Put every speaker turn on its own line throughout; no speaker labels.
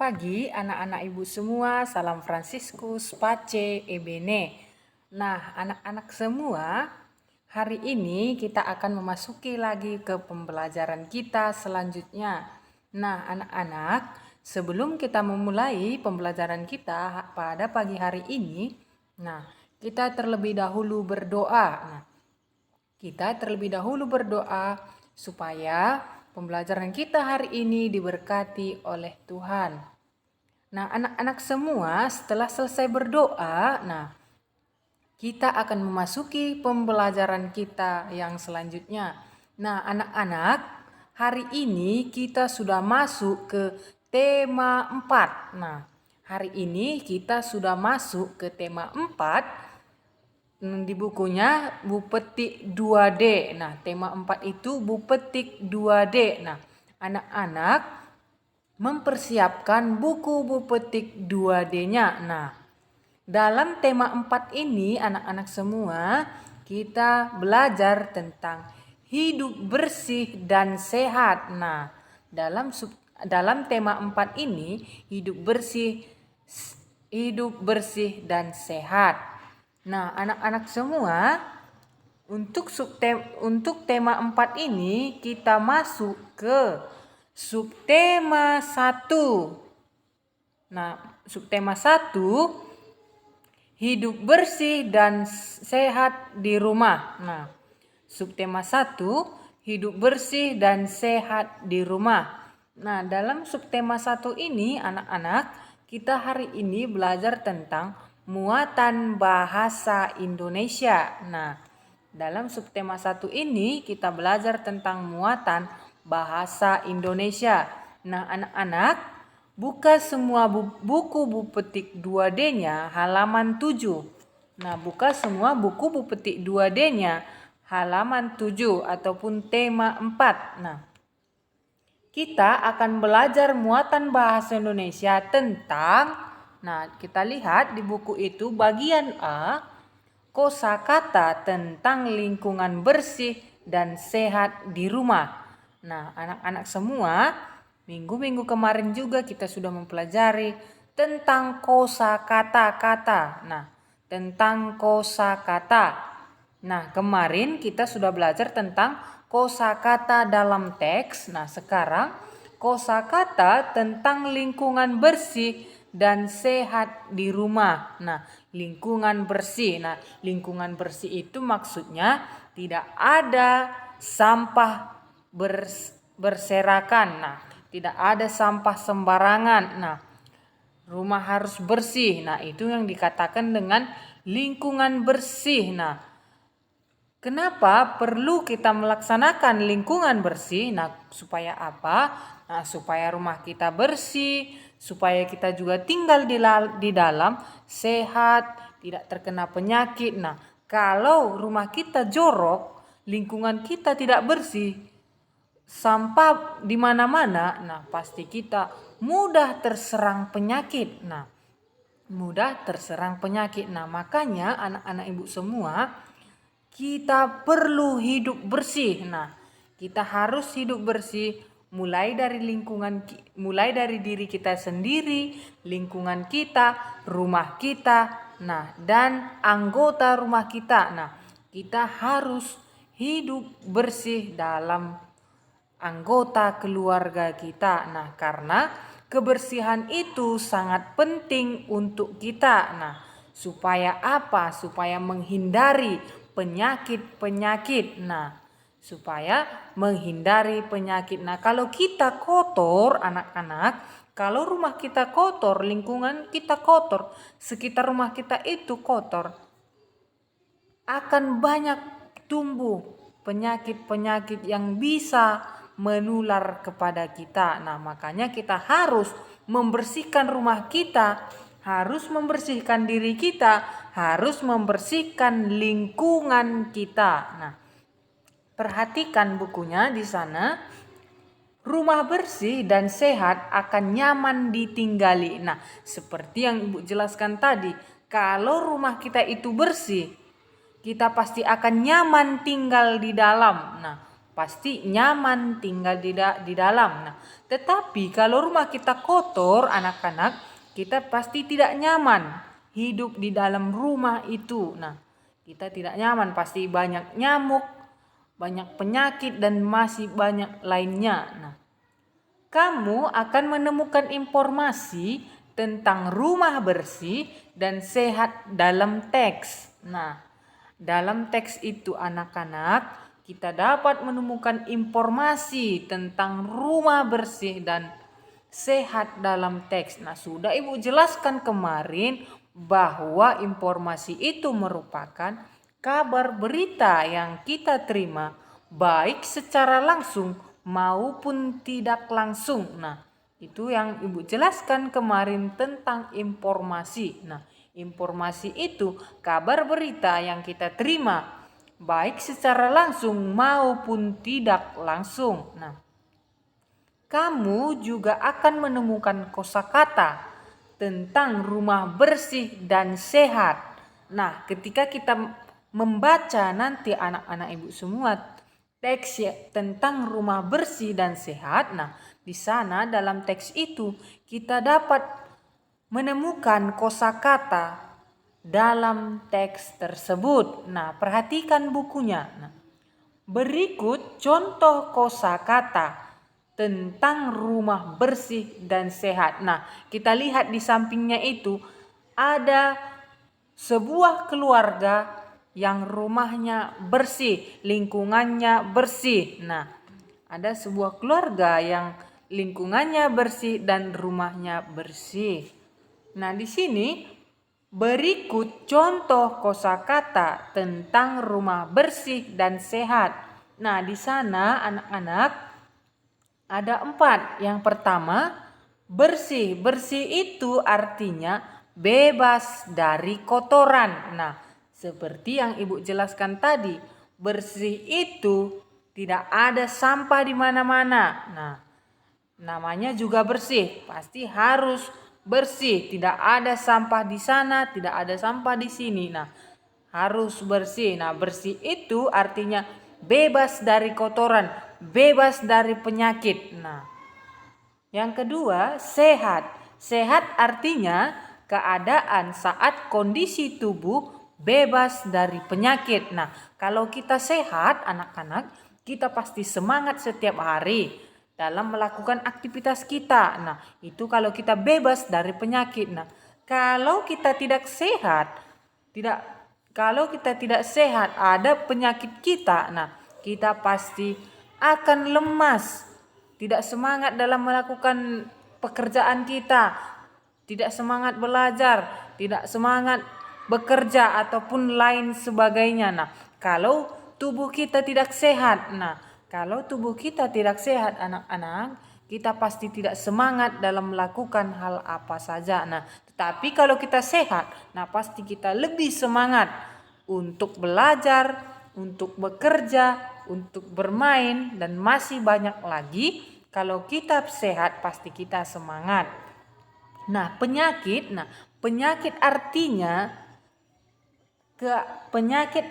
pagi anak-anak ibu semua, salam Fransiskus, Pace, Ebene. Nah, anak-anak semua, hari ini kita akan memasuki lagi ke pembelajaran kita selanjutnya. Nah, anak-anak, sebelum kita memulai pembelajaran kita pada pagi hari ini, kita terlebih dahulu berdoa. Kita terlebih dahulu berdoa supaya pembelajaran kita hari ini diberkati oleh Tuhan. Nah, anak-anak semua setelah selesai berdoa, kita akan memasuki pembelajaran kita yang selanjutnya. Nah, anak-anak, hari ini kita sudah masuk ke tema 4. Nah, hari ini kita sudah masuk ke tema 4. Di bukunya Bu Petik 2D. Nah, tema 4 itu Bu Petik 2D. Nah, anak-anak mempersiapkan buku Bu Petik 2D-nya. Nah, dalam tema 4 ini anak-anak semua kita belajar tentang hidup bersih dan sehat. Nah, dalam tema 4 ini hidup bersih dan sehat. Nah, anak-anak semua, untuk tema 4 ini kita masuk ke subtema 1. Nah, subtema 1, hidup bersih dan sehat di rumah. Nah, subtema 1, hidup bersih dan sehat di rumah. Nah, dalam subtema 1 ini anak-anak, kita hari ini belajar tentang muatan bahasa Indonesia. Nah, dalam subtema 1 ini kita belajar tentang muatan bahasa Indonesia. Nah, anak-anak, buka semua buku Bu Petik 2D-nya halaman 7. Nah, buka semua buku Bu Petik 2D-nya halaman 7 ataupun tema 4. Nah, kita akan belajar muatan bahasa Indonesia tentang, kita lihat di buku itu bagian A, kosakata tentang lingkungan bersih dan sehat di rumah. Nah, anak-anak semua, minggu-minggu kemarin juga kita sudah mempelajari tentang kosakata. Nah, tentang kosakata. Nah, kemarin kita sudah belajar tentang kosakata dalam teks. Nah, sekarang kosakata tentang lingkungan bersih dan sehat di rumah. Nah, lingkungan bersih. Nah, lingkungan bersih itu maksudnya tidak ada sampah berserakan. Nah, tidak ada sampah sembarangan. Nah, rumah harus bersih. Nah, itu yang dikatakan dengan lingkungan bersih. Nah, kenapa perlu kita melaksanakan lingkungan bersih? Nah, supaya apa? Nah, supaya rumah kita bersih, supaya kita juga tinggal di dalam sehat, tidak terkena penyakit. Nah, kalau rumah kita jorok, lingkungan kita tidak bersih, sampah di mana-mana, nah pasti kita mudah terserang penyakit. Nah, makanya anak-anak ibu semua, kita perlu hidup bersih. Nah, kita harus hidup bersih mulai dari diri kita sendiri, lingkungan kita, rumah kita, dan anggota rumah kita. Nah, kita harus hidup bersih dalam anggota keluarga kita. Nah, karena kebersihan itu sangat penting untuk kita. Nah, supaya apa? Supaya menghindari penyakit-penyakit. Nah, kalau kita kotor, anak-anak, kalau rumah kita kotor, lingkungan kita kotor, sekitar rumah kita itu kotor, akan banyak tumbuh penyakit-penyakit yang bisa menular kepada kita. Nah, makanya kita harus membersihkan rumah kita, harus membersihkan diri kita, harus membersihkan lingkungan kita. Nah, perhatikan bukunya di sana. Rumah bersih dan sehat akan nyaman ditinggali. Nah, seperti yang Ibu jelaskan tadi, kalau rumah kita itu bersih, kita pasti akan nyaman tinggal di dalam. Nah, pasti nyaman tinggal di dalam. Nah, tetapi kalau rumah kita kotor, anak-anak, kita pasti tidak nyaman hidup di dalam rumah itu. Nah, kita tidak nyaman, pasti banyak nyamuk, banyak penyakit, dan masih banyak lainnya. Nah, kamu akan menemukan informasi tentang rumah bersih dan sehat dalam teks. Nah, dalam teks itu anak-anak, kita dapat menemukan informasi tentang rumah bersih dan sehat dalam teks. Nah, sudah Ibu jelaskan kemarin bahwa informasi itu merupakan kabar berita yang kita terima baik secara langsung maupun tidak langsung. Nah, itu yang Ibu jelaskan kemarin tentang informasi. Nah, informasi itu kabar berita yang kita terima baik secara langsung maupun tidak langsung. Nah, kamu juga akan menemukan kosakata tentang rumah bersih dan sehat. Nah, ketika kita membaca nanti anak-anak Ibu semua teks tentang rumah bersih dan sehat, nah di sana dalam teks itu kita dapat menemukan kosakata dalam teks tersebut. Nah, perhatikan bukunya. Nah, berikut contoh kosakata tentang rumah bersih dan sehat. Nah, kita lihat di sampingnya itu ada sebuah keluarga yang rumahnya bersih, lingkungannya bersih. Nah, ada sebuah keluarga yang lingkungannya bersih dan rumahnya bersih. Nah, di sini berikut contoh kosakata tentang rumah bersih dan sehat. Nah, di sana anak-anak ada 4. Yang pertama, bersih. Bersih itu artinya bebas dari kotoran. Nah, seperti yang Ibu jelaskan tadi, bersih itu tidak ada sampah di mana-mana. Nah, namanya juga bersih, pasti harus bersih, tidak ada sampah di sana, tidak ada sampah di sini. Nah, harus bersih. Nah, bersih itu artinya bebas dari kotoran, bebas dari penyakit. Nah, yang kedua, sehat. Sehat artinya keadaan saat kondisi tubuh bebas dari penyakit. Nah, kalau kita sehat, anak-anak, kita pasti semangat setiap hari dalam melakukan aktivitas kita. Nah, itu kalau kita bebas dari penyakit. Nah, kalau kita tidak sehat, kalau kita tidak sehat, ada penyakit kita. Nah, kita pasti akan lemas, tidak semangat dalam melakukan pekerjaan kita, tidak semangat belajar, tidak semangat bekerja ataupun lain sebagainya. Nah, kalau tubuh kita tidak sehat, anak-anak, kita pasti tidak semangat dalam melakukan hal apa saja. Nah, tetapi kalau kita sehat, nah pasti kita lebih semangat untuk belajar, untuk bekerja, untuk bermain, dan masih banyak lagi. Kalau kita sehat, pasti kita semangat. Nah, penyakit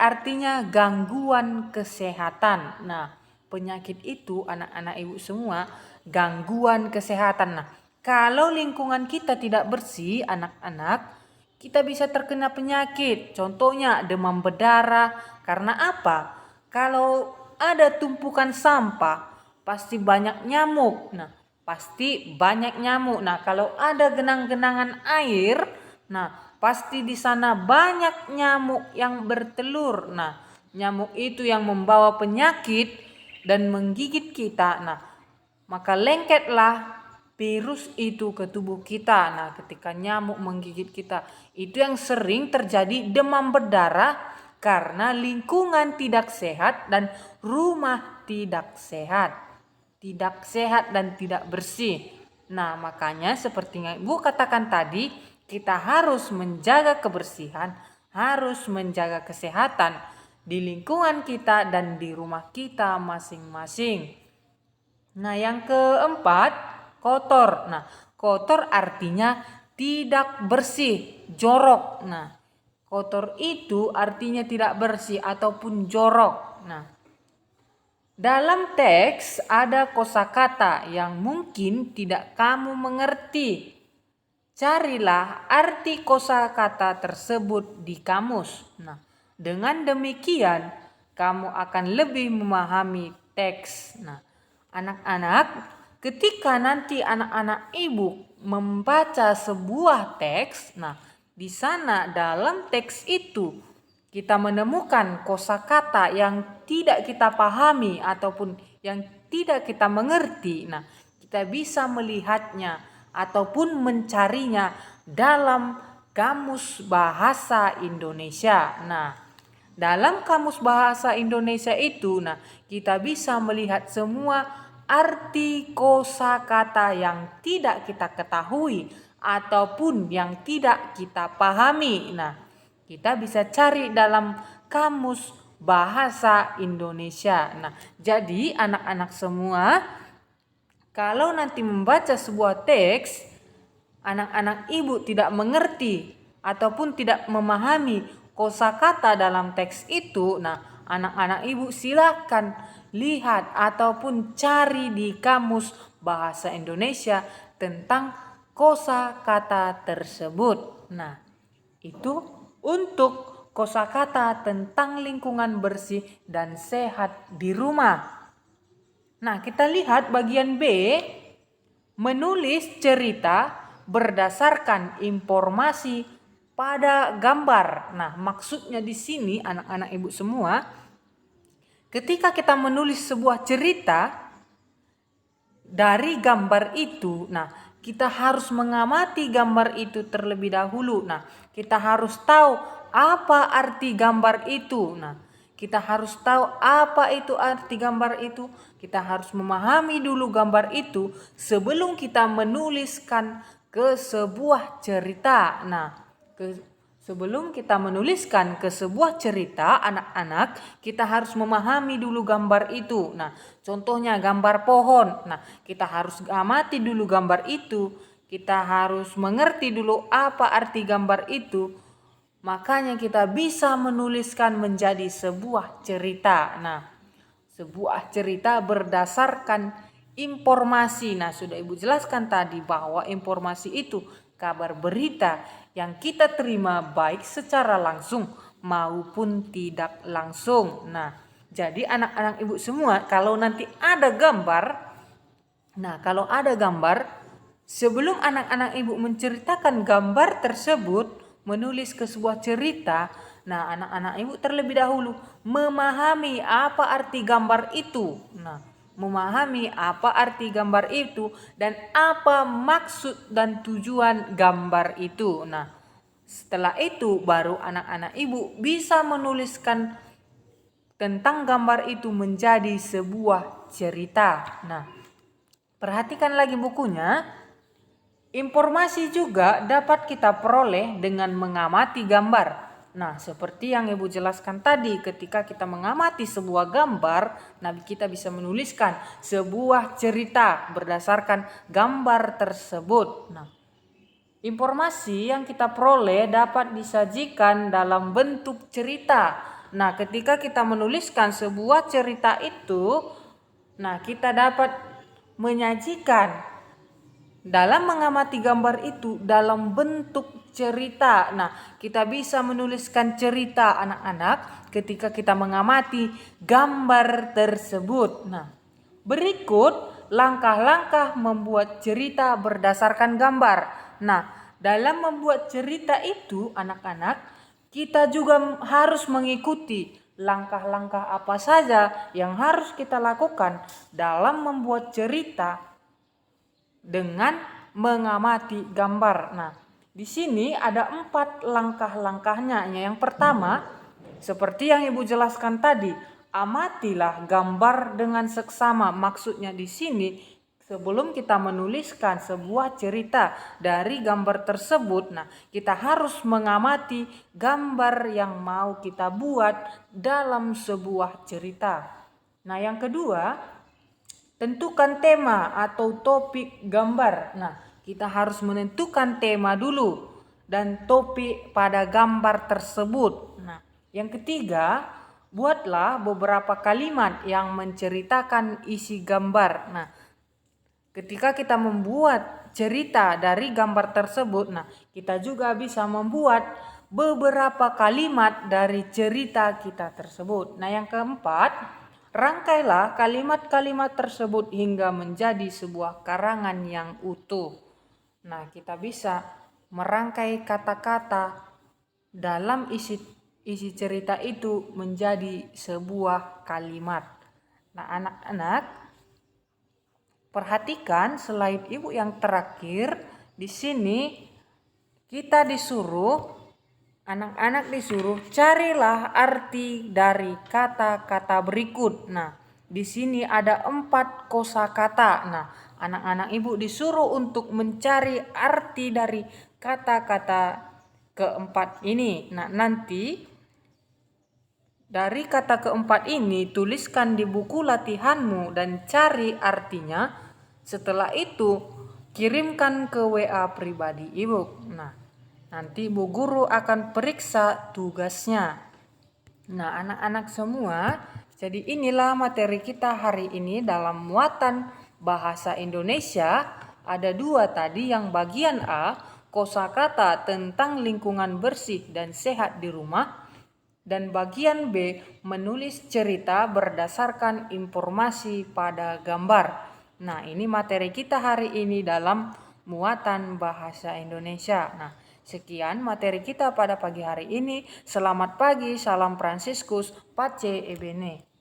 artinya gangguan kesehatan. Nah, penyakit itu anak-anak Ibu semua gangguan kesehatan. Nah, kalau lingkungan kita tidak bersih, anak-anak, kita bisa terkena penyakit. Contohnya demam berdarah. Karena apa? Kalau ada tumpukan sampah, pasti banyak nyamuk. Nah, pasti banyak nyamuk. Nah, kalau ada genang-genangan air, nah pasti di sana banyak nyamuk yang bertelur. Nah, nyamuk itu yang membawa penyakit dan menggigit kita. Nah, maka lengketlah virus itu ke tubuh kita. Nah, ketika nyamuk menggigit kita, itu yang sering terjadi demam berdarah karena lingkungan tidak sehat dan rumah tidak sehat. Tidak sehat dan tidak bersih. Nah, makanya seperti yang Ibu katakan tadi, kita harus menjaga kebersihan, harus menjaga kesehatan di lingkungan kita dan di rumah kita masing-masing. Nah, yang keempat, kotor. Nah, kotor artinya tidak bersih, jorok. Nah, kotor itu artinya tidak bersih ataupun jorok. Nah, Dalam teks ada kosakata yang mungkin tidak kamu mengerti. Carilah arti kosakata tersebut di kamus. Nah, dengan demikian kamu akan lebih memahami teks. Nah, anak-anak, ketika nanti anak-anak ibu membaca sebuah teks, nah, di sana dalam teks itu kita menemukan kosakata yang tidak kita pahami ataupun yang tidak kita mengerti. Nah, kita bisa melihatnya ataupun mencarinya dalam Kamus Bahasa Indonesia. Nah, dalam Kamus Bahasa Indonesia itu, nah, kita bisa melihat semua arti kosakata yang tidak kita ketahui ataupun yang tidak kita pahami. Nah, kita bisa cari dalam Kamus Bahasa Indonesia. Nah, jadi anak-anak semua, kalau nanti membaca sebuah teks, anak-anak ibu tidak mengerti ataupun tidak memahami kosakata dalam teks itu, nah, anak-anak ibu silakan lihat ataupun cari di Kamus Bahasa Indonesia tentang kosakata tersebut. Nah, itu untuk kosakata tentang lingkungan bersih dan sehat di rumah. Nah, kita lihat bagian B, menulis cerita berdasarkan informasi pada gambar. Nah, maksudnya di sini anak-anak ibu semua, ketika kita menulis sebuah cerita dari gambar itu, nah, kita harus mengamati gambar itu terlebih dahulu. Nah, kita harus tahu apa arti gambar itu. Nah, kita harus tahu apa itu arti gambar itu. Kita harus memahami dulu gambar itu sebelum kita menuliskan ke sebuah cerita. Nah, sebelum kita menuliskan ke sebuah cerita, anak-anak, kita harus memahami dulu gambar itu. Nah, contohnya gambar pohon. Nah, kita harus amati dulu gambar itu. Kita harus mengerti dulu apa arti gambar itu. Makanya kita bisa menuliskan menjadi sebuah cerita. Nah, sebuah cerita berdasarkan informasi. Nah, sudah Ibu jelaskan tadi bahwa informasi itu kabar berita yang kita terima baik secara langsung maupun tidak langsung. Nah, jadi anak-anak Ibu semua, kalau nanti ada gambar, sebelum anak-anak Ibu menceritakan gambar tersebut, menulis ke sebuah cerita, nah, anak-anak ibu terlebih dahulu memahami apa arti gambar itu. Nah, memahami apa arti gambar itu dan apa maksud dan tujuan gambar itu. Nah, setelah itu baru anak-anak ibu bisa menuliskan tentang gambar itu menjadi sebuah cerita. Nah, perhatikan lagi bukunya. Informasi juga dapat kita peroleh dengan mengamati gambar. Nah, seperti yang Ibu jelaskan tadi, ketika kita mengamati sebuah gambar, nah, kita bisa menuliskan sebuah cerita berdasarkan gambar tersebut. Nah, informasi yang kita peroleh dapat disajikan dalam bentuk cerita. Nah, ketika kita menuliskan sebuah cerita itu, nah, kita dapat menyajikan dalam mengamati gambar itu dalam bentuk cerita. Nah, kita bisa menuliskan cerita anak-anak ketika kita mengamati gambar tersebut. Nah, berikut langkah-langkah membuat cerita berdasarkan gambar. Nah, dalam membuat cerita itu anak-anak, kita juga harus mengikuti langkah-langkah apa saja yang harus kita lakukan dalam membuat cerita dengan mengamati gambar. Nah, di sini ada 4 langkah-langkahnya. Yang pertama, seperti yang Ibu jelaskan tadi, amatilah gambar dengan seksama. Maksudnya di sini, sebelum kita menuliskan sebuah cerita dari gambar tersebut, nah, kita harus mengamati gambar yang mau kita buat dalam sebuah cerita. Nah, yang kedua, tentukan tema atau topik gambar. Nah, kita harus menentukan tema dulu dan topik pada gambar tersebut. Nah, yang ketiga, buatlah beberapa kalimat yang menceritakan isi gambar. Nah, ketika kita membuat cerita dari gambar tersebut, nah kita juga bisa membuat beberapa kalimat dari cerita kita tersebut. Nah, yang keempat, rangkailah kalimat-kalimat tersebut hingga menjadi sebuah karangan yang utuh. Nah, kita bisa merangkai kata-kata dalam isi cerita itu menjadi sebuah kalimat. Nah, anak-anak, perhatikan slide ibu yang terakhir. Di sini kita anak-anak disuruh carilah arti dari kata-kata berikut. Nah, di sini ada 4 kosakata. Nah, anak-anak ibu disuruh untuk mencari arti dari kata-kata keempat ini. Nah, nanti dari kata keempat ini tuliskan di buku latihanmu dan cari artinya. Setelah itu kirimkan ke WA pribadi ibu. Nah, nanti Bu Guru akan periksa tugasnya. Nah, anak-anak semua, jadi inilah materi kita hari ini dalam muatan bahasa Indonesia. Ada 2 tadi, yang bagian A, kosakata tentang lingkungan bersih dan sehat di rumah. Dan bagian B, menulis cerita berdasarkan informasi pada gambar. Nah, ini materi kita hari ini dalam muatan bahasa Indonesia. Nah, sekian materi kita pada pagi hari ini. Selamat pagi, salam Fransiskus, Pace Ebene.